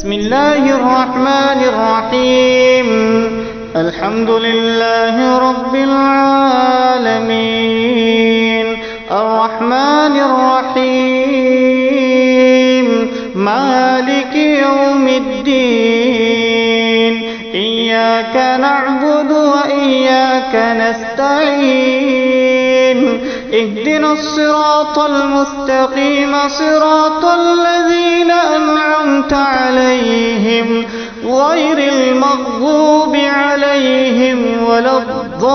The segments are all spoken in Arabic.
بسم الله الرحمن الرحيم. الحمد لله رب العالمين، الرحمن الرحيم، مالك يوم الدين. إياك نعبد وإياك نستعين. اهدنا الصراط المستقيم، صراط الذين أنعمت عليهم غير المغضوب عليهم ولا الضالين.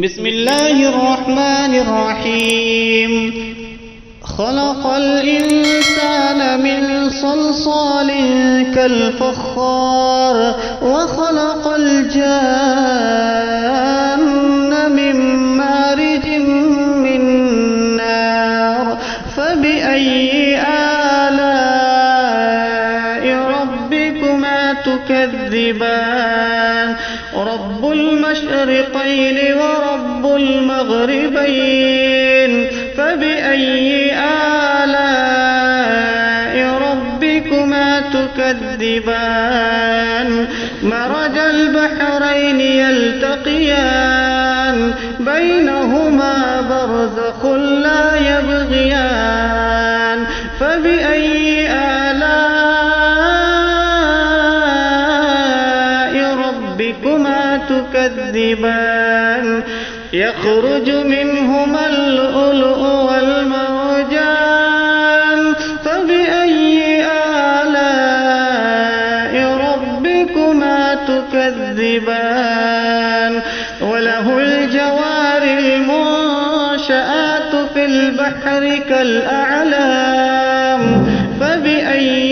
بسم الله الرحمن الرحيم. خلق الإنسان من صلصال كالفخار، وخلق الجان من مارج من نار. فبأي آلاء ربكما تكذبان؟ رب المشرقين ورب المغربين. فبأي آلاء ربكما تكذبان؟ مرج البحرين يلتقيان، بينهما برزخ لا يبغيان. فبأي آلاء ربكما تكذبان؟ يخرج منهما اللؤلؤ والمرجان. فبأي آلاء ربكما تكذبان؟ وله الجوار المنشآت في البحر كالأعلام. فبأي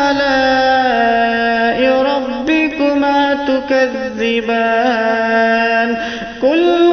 آلاء ربكما تكذبان؟ كل